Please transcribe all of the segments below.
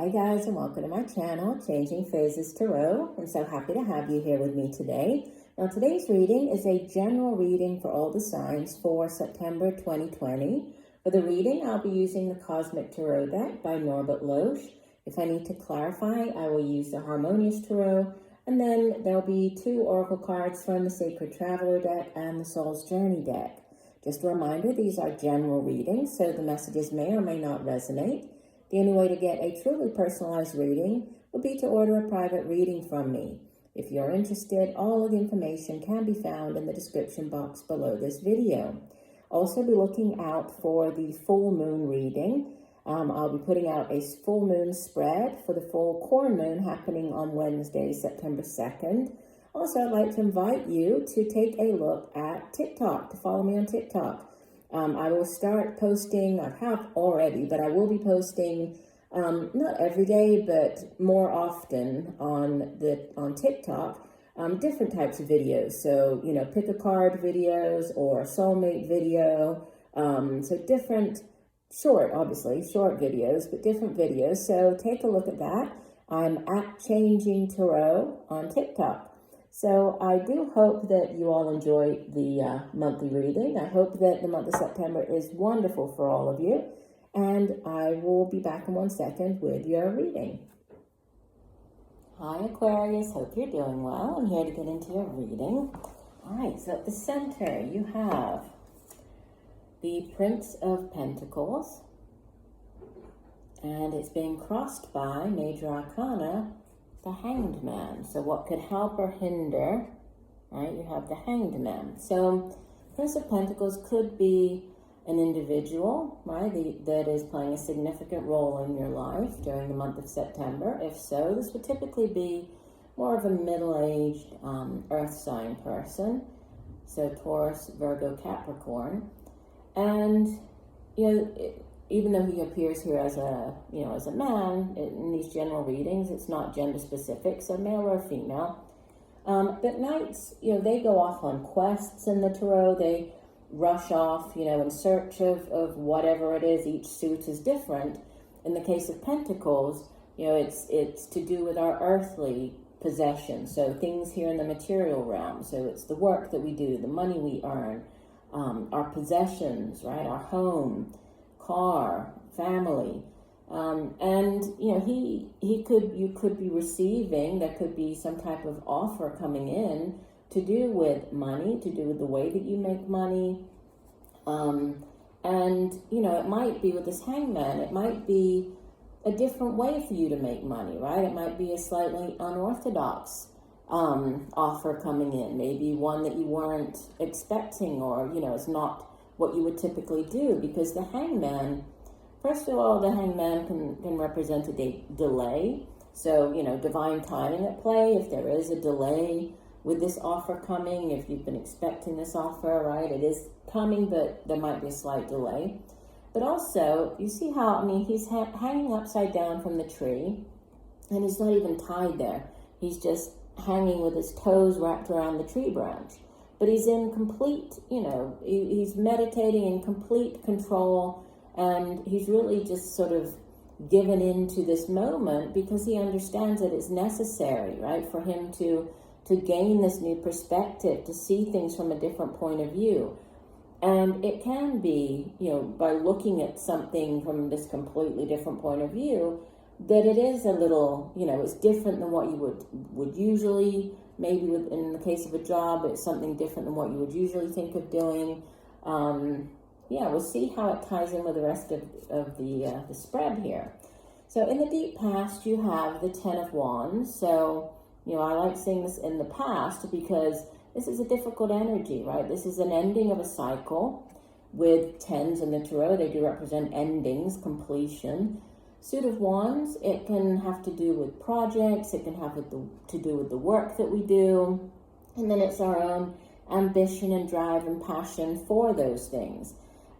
Hi guys, and welcome to my channel, Changing Phases Tarot. I'm so happy to have you here with me today. Now today's reading is a general reading for all the signs for September 2020. For the reading, I'll be using the Cosmic Tarot deck by Norbert Loesch. If I need to clarify, I will use the Harmonious Tarot, and then there'll be 2 oracle cards from the Sacred Traveler deck and the Soul's Journey deck. Just a reminder, these are general readings, so the messages may or may not resonate. The only way to get a truly personalized reading would be to order a private reading from me. If you're interested, all of the information can be found in the description box below this video. Also be looking out for the full moon reading. I'll be putting out a full moon spread for the full corn moon happening on Wednesday, September 2nd. Also, I'd like to invite you to take a look at TikTok, to follow me on TikTok. I will start posting, I have already, but I will be posting not every day, but more often on TikTok, different types of videos. So, pick a card videos or soulmate video. So different, short videos, but different videos. So take a look at that. I'm at Changing Tarot on TikTok. So I do hope that you all enjoy the monthly reading. I hope that the month of September is wonderful for all of you. And I will be back in 1 second with your reading. Hi Aquarius, hope you're doing well. I'm here to get into your reading. All right, so at the center you have the Prince of Pentacles. And it's being crossed by Major Arcana, the Hanged Man. So what could help or hinder, right? You have the Hanged Man. So Prince of Pentacles could be an individual, right, that is playing a significant role in your life during the month of September. If so, this would typically be more of a middle-aged earth sign person. So Taurus, Virgo, Capricorn. And, even though he appears here as a man in these general readings, it's not gender specific, so male or female. But knights, they go off on quests in the tarot. They rush off, in search of whatever it is. Each suit is different. In the case of Pentacles, it's to do with our earthly possessions. So things here in the material realm. So it's the work that we do, the money we earn, our possessions, right? Our home, car, family, and you could be receiving, there could be some type of offer coming in to do with money, to do with the way that you make money, and it might be with this hangman, it might be a different way for you to make money, right? It might be a slightly unorthodox offer coming in, maybe one that you weren't expecting, or it's not what you would typically do, because the hangman, first of all, the hangman can represent a delay. So, divine timing at play. If there is a delay with this offer coming, if you've been expecting this offer, right, it is coming, but there might be a slight delay. But also, you see how, he's hanging upside down from the tree, and he's not even tied there. He's just hanging with his toes wrapped around the tree branch. But he's in complete, he's meditating in complete control, and he's really just sort of given into this moment because he understands that it's necessary, right, for him to gain this new perspective, to see things from a different point of view. And it can be, by looking at something from this completely different point of view, that it is a little, it's different than what you would usually. Maybe in the case of a job, it's something different than what you would usually think of doing. We'll see how it ties in with the rest of the spread here. So in the deep past, you have the Ten of Wands. So, I like seeing this in the past because this is a difficult energy, right? This is an ending of a cycle with tens in the tarot. They do represent endings, completion. Suit of Wands, it can have to do with projects, it can have to do with the work that we do, and then it's our own ambition and drive and passion for those things.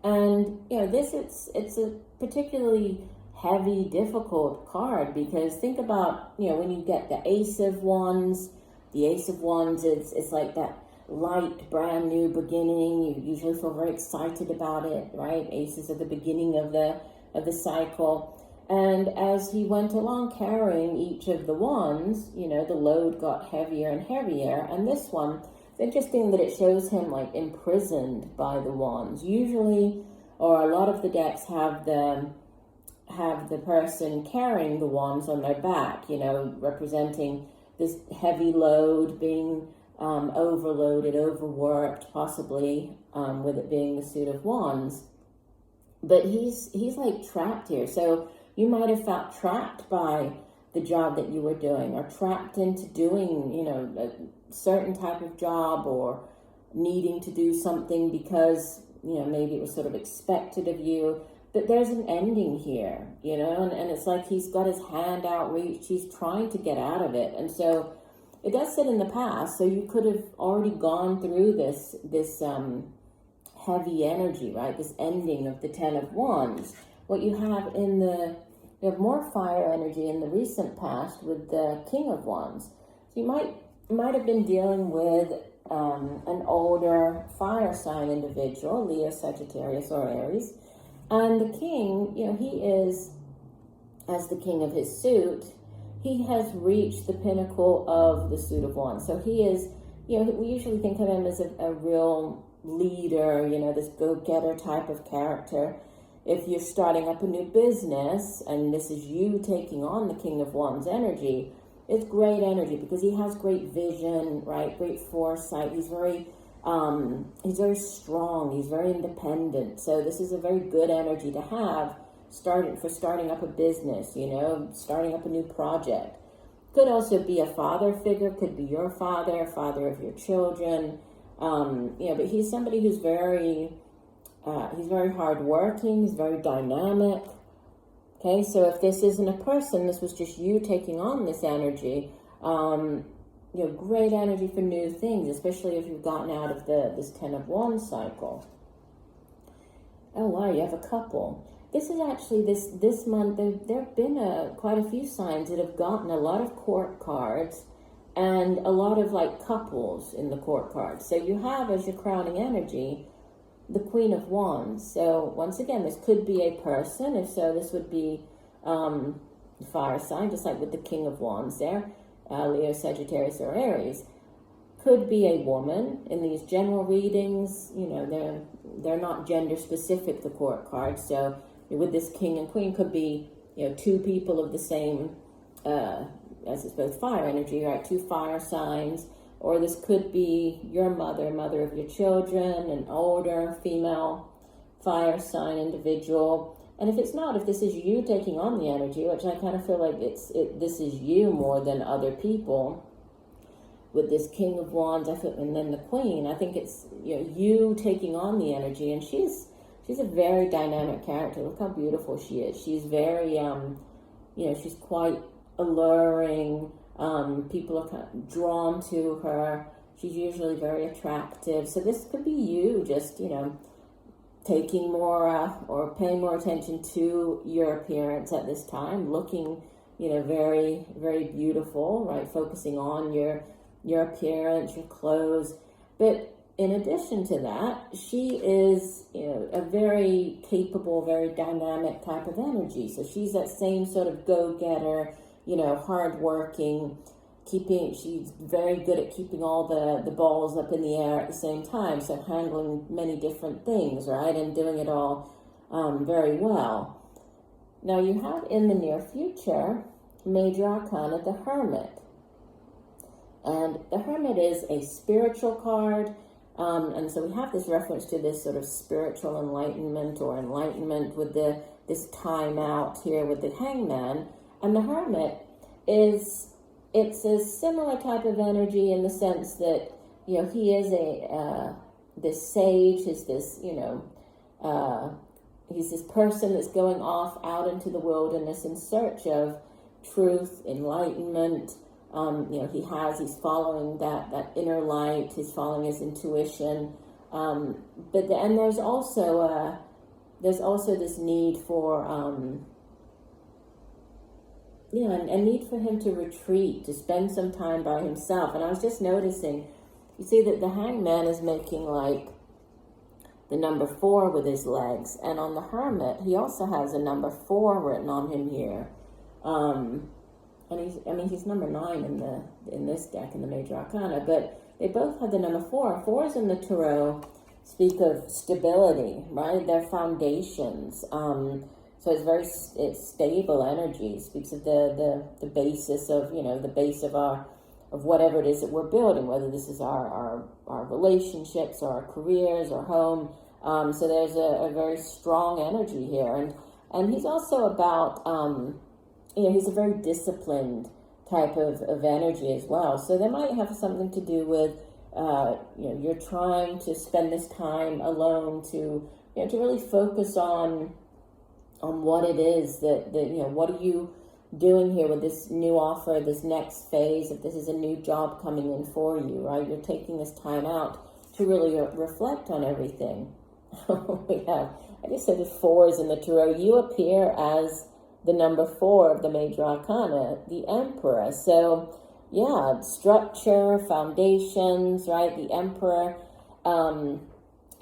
And, it's a particularly heavy, difficult card, because think about, when you get the Ace of Wands, it's like that light, brand new beginning. You usually feel very excited about it, right? Aces are the beginning of the cycle. And as he went along carrying each of the wands, you know, the load got heavier and heavier. And this one, it's interesting that it shows him like imprisoned by the wands. Usually, or a lot of the decks have the person carrying the wands on their back, you know, representing this heavy load, being overloaded, overworked, possibly with it being the suit of wands. But he's like trapped here. So you might have felt trapped by the job that you were doing, or trapped into doing, you know, a certain type of job, or needing to do something because, you know, maybe it was sort of expected of you. But there's an ending here, you know, and it's like he's got his hand outreached. He's trying to get out of it. And so it does sit in the past. So you could have already gone through this heavy energy, right? This ending of the Ten of Wands. What you have you have more fire energy in the recent past with the King of Wands. So you might have been dealing with an older fire sign individual, Leo, Sagittarius, or Aries. And the king, you know, he is, as the king of his suit, he has reached the pinnacle of the suit of wands. So he is, you know, we usually think of him as a real leader, you know, this go-getter type of character. If you're starting up a new business and this is you taking on the King of Wands energy, it's great energy because he has great vision, right? Great foresight. He's very strong. He's very independent. So this is a very good energy to have starting up a business, you know, starting up a new project. Could also be a father figure. Could be your father of your children. You know, but he's somebody who's very hardworking. He's very dynamic. Okay, so if this isn't a person, this was just you taking on this energy. You know, great energy for new things, especially if you've gotten out of this Ten of Wands cycle. Oh wow, you have a couple. This is actually this month. There have been quite a few signs that have gotten a lot of court cards and a lot of like couples in the court cards. So you have as your crowning energy the Queen of Wands. So once again, this could be a person. If so, this would be fire sign, just like with the King of Wands there, Leo, Sagittarius, or Aries. Could be a woman in these general readings. You know, they're not gender specific, the court cards. So with this King and Queen, could be, you know, two people of the same, as it's both fire energy, right? Two fire signs. Or this could be your mother of your children, an older female fire sign individual. And if it's not, if this is you taking on the energy, which I kind of feel like this is you more than other people, with this King of Wands, and then the Queen, I think it's, you know, you taking on the energy. And she's a very dynamic character. Look how beautiful she is. She's very, you know, she's quite alluring. People are kind of drawn to her. She's usually very attractive. So this could be you just, you know, taking more or paying more attention to your appearance at this time, looking, you know, very, very beautiful, right? Focusing on your appearance, your clothes. But in addition to that, she is, you know, a very capable, very dynamic type of energy. So she's that same sort of go-getter, you know, hardworking, she's very good at keeping all the balls up in the air at the same time. So handling many different things, right? And doing it all very well. Now you have in the near future, Major Arcana, the Hermit. And the Hermit is a spiritual card. And so we have this reference to this sort of spiritual enlightenment or enlightenment with this time out here with the Hangman. And the Hermit it's a similar type of energy in the sense that, you know, he is this sage, is this, you know, he's this person that's going off out into the wilderness in search of truth, enlightenment. You know, he's following that inner light, he's following his intuition. And there's also this need for, you know, a need for him to retreat, to spend some time by himself. And I was just noticing, you see that the Hangman is making like the number 4 with his legs. And on the Hermit, he also has a number 4 written on him here. And he's number 9 in this deck in the Major Arcana, but they both have the number 4. 4s in the Tarot speak of stability, right? Their foundations. So it's stable energy. It speaks of the basis of, the base of whatever it is that we're building, whether this is our relationships or our careers or home. So there's a very strong energy here. And he's also about, he's a very disciplined type of energy as well. So that might have something to do with, you're trying to spend this time alone to really focus on what it is that what are you doing here with this new offer, this next phase, if this is a new job coming in for you, right? You're taking this time out to really reflect on everything. I just said the 4s in the Tarot. You appear as the number 4 of the Major Arcana, the Emperor. So, yeah, structure, foundations, right? The Emperor,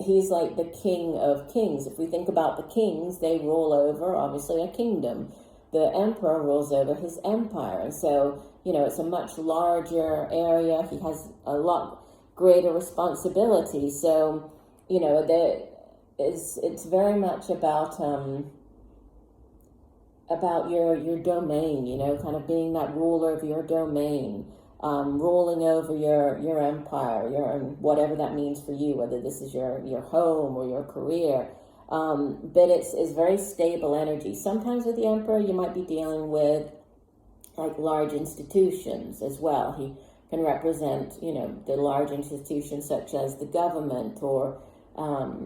he's like the king of kings. If we think about the kings, they rule over, obviously, a kingdom. The Emperor rules over his empire. And so, it's a much larger area. He has a lot greater responsibility. So, it's very much about your domain, kind of being that ruler of your domain, ruling over your empire, whatever that means for you, whether this is your home or your career. But it's very stable energy. Sometimes with the Emperor, you might be dealing with like large institutions as well. He can represent, the large institutions such as the government or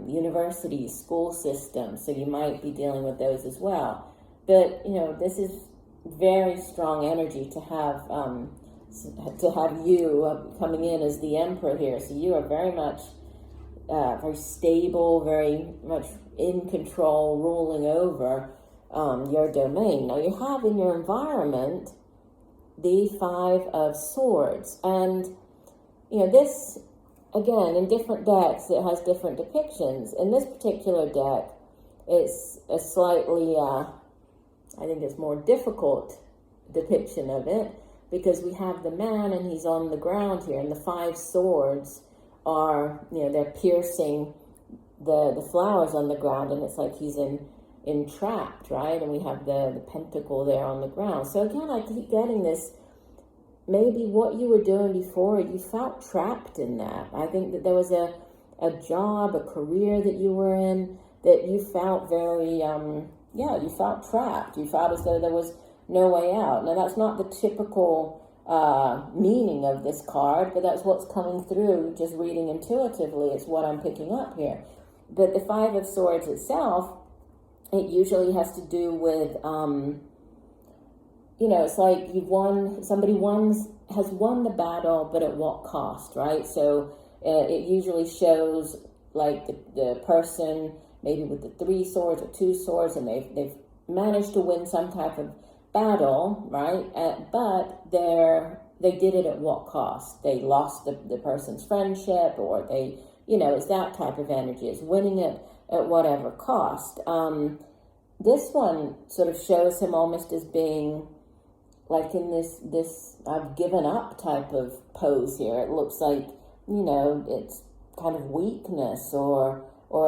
universities, school systems. So you might be dealing with those as well. But, this is very strong energy to have you coming in as the Emperor here. So you are very much, very stable, very much in control, ruling over your domain. Now you have in your environment the 5 of Swords. And, this, again, in different decks, it has different depictions. In this particular deck, it's a slightly... I think it's more difficult depiction of it because we have the man and he's on the ground here, and the 5 swords are, they're piercing the flowers on the ground, and it's like he's entrapped, right? And we have the pentacle there on the ground. So again, I keep getting this, maybe what you were doing before, you felt trapped in that. I think that there was a job, a career that you were in that you felt very... you felt trapped. You felt as though there was no way out. Now, that's not the typical meaning of this card, but that's what's coming through, just reading intuitively. It's what I'm picking up here. But the 5 of Swords itself, it usually has to do with, it's like somebody has won the battle, but at what cost, right? So it usually shows like the person... maybe with the 3 swords or 2 swords, and they've managed to win some type of battle, right? But they did it at what cost? They lost the person's friendship, or they, it's that type of energy. It's winning it at whatever cost. This one sort of shows him almost as being like in this I've given up type of pose here. It looks like, it's kind of weakness or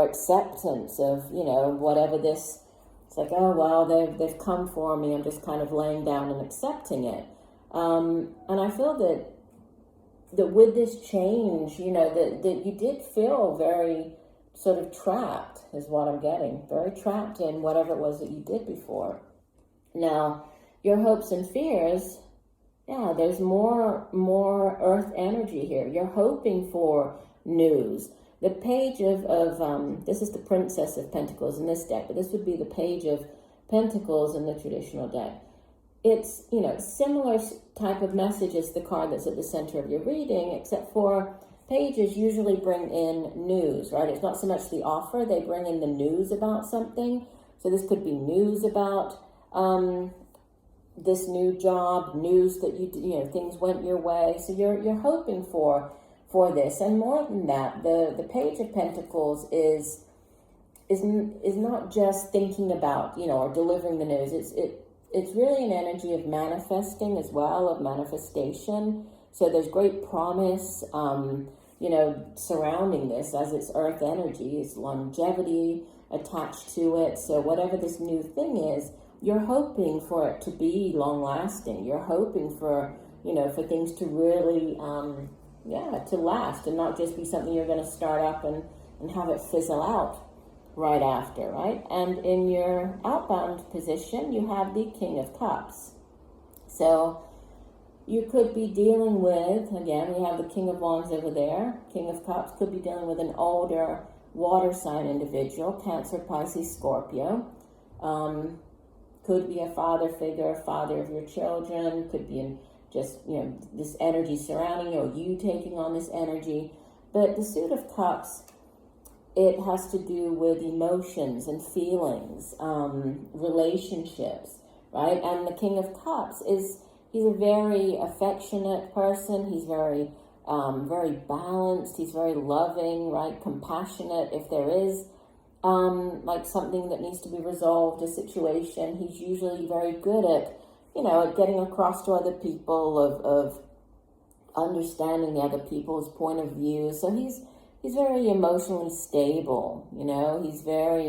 acceptance of, whatever this, it's like, oh, well, they've come for me. I'm just kind of laying down and accepting it. And I feel that with this change, that you did feel very sort of trapped is what I'm getting. Very trapped in whatever it was that you did before. Now, your hopes and fears, there's more earth energy here. You're hoping for news. The page of this is the Princess of Pentacles in this deck, but this would be the Page of Pentacles in the traditional deck. It's, similar type of message as the card that's at the center of your reading, except for pages usually bring in news, right? It's not so much the offer, they bring in the news about something. So this could be news about this new job, news that things went your way. So you're hoping for for this. And more than that, the Page of Pentacles is not just thinking about, or delivering the news. It's really an energy of manifesting as well, of manifestation. So there's great promise, surrounding this, as it's earth energy, is longevity attached to it. So whatever this new thing is, you're hoping for it to be long lasting. You're hoping for, for things to really, to last and not just be something you're going to start up and have it fizzle out right after, right? And in your outbound position, you have the King of Cups. So you could be dealing with, again, we have the King of Wands over there. King of Cups could be dealing with an older water sign individual, Cancer, Pisces, Scorpio. Could be a father figure, father of your children. Could be in just, this energy surrounding you, or you taking on this energy. But the Suit of Cups, it has to do with emotions and feelings, relationships, right? And the King of Cups he's a very affectionate person. He's very, very balanced. He's very loving, right? Compassionate. If there is, like something that needs to be resolved, a situation, he's usually very good at, at getting across to other people, of understanding the other people's point of view. So he's very emotionally stable, he's very,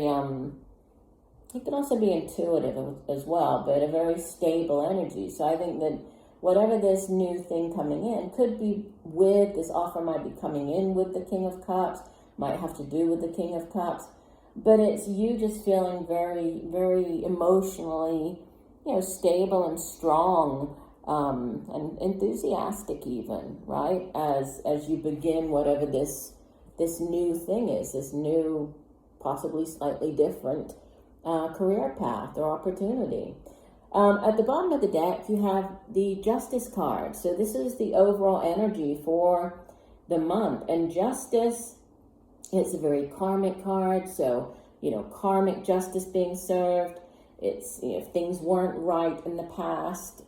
he can also be intuitive as well, but a very stable energy. So I think that whatever this new thing coming in could be with, this offer might be coming in with the King of Cups, might have to do with the King of Cups, but it's you just feeling very, very emotionally, stable and strong, and enthusiastic even, right? As you begin whatever this new thing is, this new, possibly slightly different career path or opportunity. At the bottom of the deck, you have the Justice card. So this is the overall energy for the month. And Justice, it's a very karmic card. So, karmic justice being served. It's, if things weren't right in the past,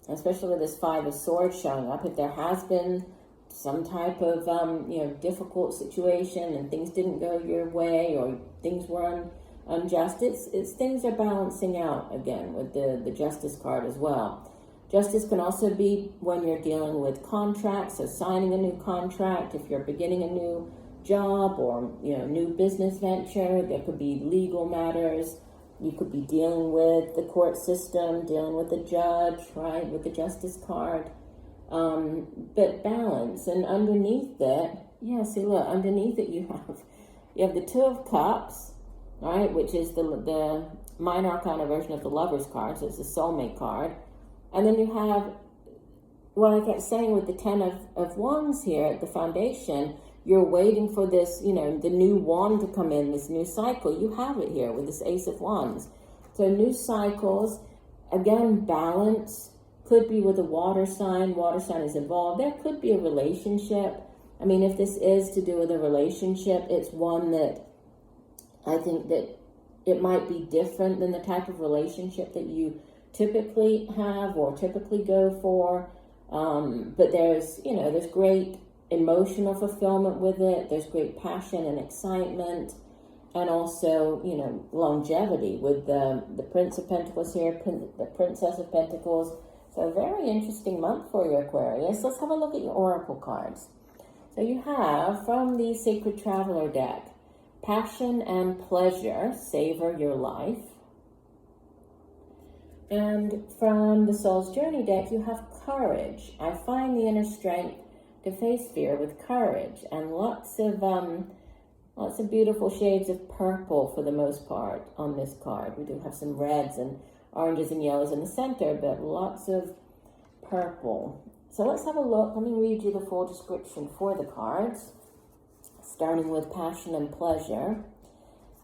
especially with this Five of Swords showing up, if there has been some type of, difficult situation and things didn't go your way, or things were unjust, it's things are balancing out again with the Justice card as well. Justice can also be when you're dealing with contracts, so signing a new contract, if you're beginning a new job or, new business venture. There could be legal matters. You could be dealing with the court system, dealing with the judge, right, with the Justice card. But balance, and underneath that, underneath it you have the Two of Cups, right, which is the minor arcana version of the Lover's card, so it's the soulmate card. And then you have what I kept saying with the Ten of Wands here at the foundation. You're waiting for this, the new wand to come in, this new cycle. You have it here with this Ace of Wands. So new cycles, again, balance. Could be with a water sign is involved. There could be a relationship. I mean, if this is to do with a relationship, it's one that I think that it might be different than the type of relationship that you typically have or typically go for. But there's great emotional fulfillment with it. There's great passion and excitement, and also, longevity with the Prince of Pentacles here, the Princess of Pentacles. So a very interesting month for you, Aquarius. Let's have a look at your oracle cards. So you have, from the Sacred Traveler deck, Passion and Pleasure, savor your life. And from the Soul's Journey deck, you have Courage. I find the inner strength to face fear with courage. And lots of beautiful shades of purple for the most part on this card. We do have some reds and oranges and yellows in the center, but lots of purple. So let's have a look. Let me read you the full description for the cards, starting with Passion and Pleasure.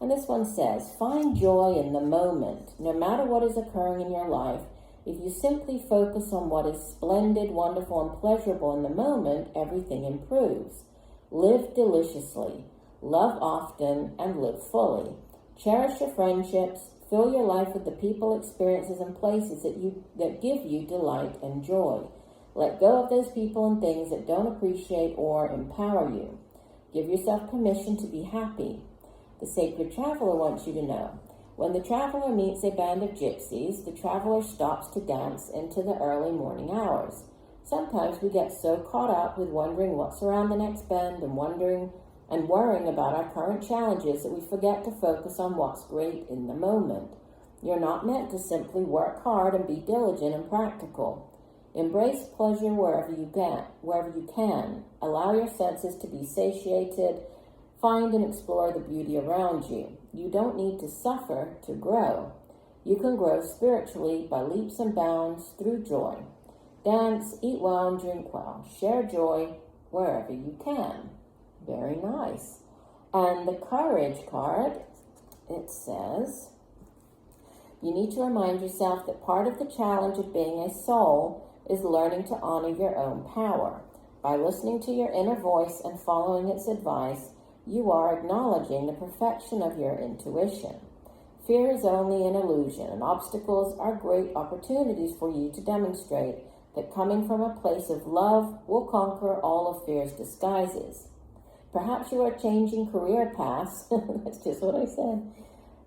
And this one says, find joy in the moment. No matter what is occurring in your life, if you simply focus on what is splendid, wonderful, and pleasurable in the moment, everything improves. Live deliciously, love often, and live fully. Cherish your friendships. Fill your life with the people, experiences, and places that give you delight and joy. Let go of those people and things that don't appreciate or empower you. Give yourself permission to be happy. The sacred traveler wants you to know, when the traveler meets a band of gypsies, the traveler stops to dance into the early morning hours. Sometimes we get so caught up with wondering what's around the next bend and worrying about our current challenges that we forget to focus on what's great in the moment. You're not meant to simply work hard and be diligent and practical. Embrace pleasure wherever you can. Allow your senses to be satiated. Find and explore the beauty around you. You don't need to suffer to grow. You can grow spiritually by leaps and bounds through joy. Dance, eat well, and drink well. Share joy wherever you can. Very nice. And the Courage card, it says, you need to remind yourself that part of the challenge of being a soul is learning to honor your own power. By listening to your inner voice and following its advice, you are acknowledging the perfection of your intuition. Fear is only an illusion, and obstacles are great opportunities for you to demonstrate that coming from a place of love will conquer all of fear's disguises. Perhaps you are changing career paths. That's just what I said.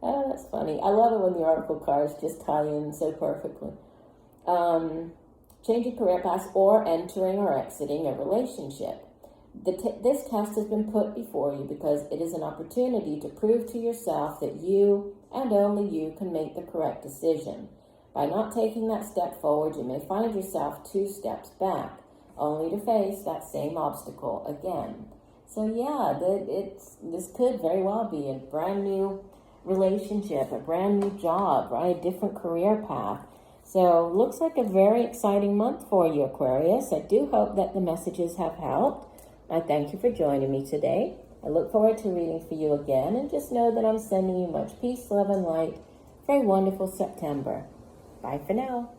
Oh, that's funny. I love it when the oracle cards just tie in so perfectly. Changing career paths or entering or exiting a relationship. This test has been put before you because it is an opportunity to prove to yourself that you and only you can make the correct decision. By not taking that step forward, you may find yourself 2 steps back, only to face that same obstacle again. So yeah, this could very well be a brand new relationship, a brand new job, right? A different career path. So looks like a very exciting month for you, Aquarius. I do hope that the messages have helped. I thank you for joining me today. I look forward to reading for you again, and just know that I'm sending you much peace, love, and light for a wonderful September. Bye for now.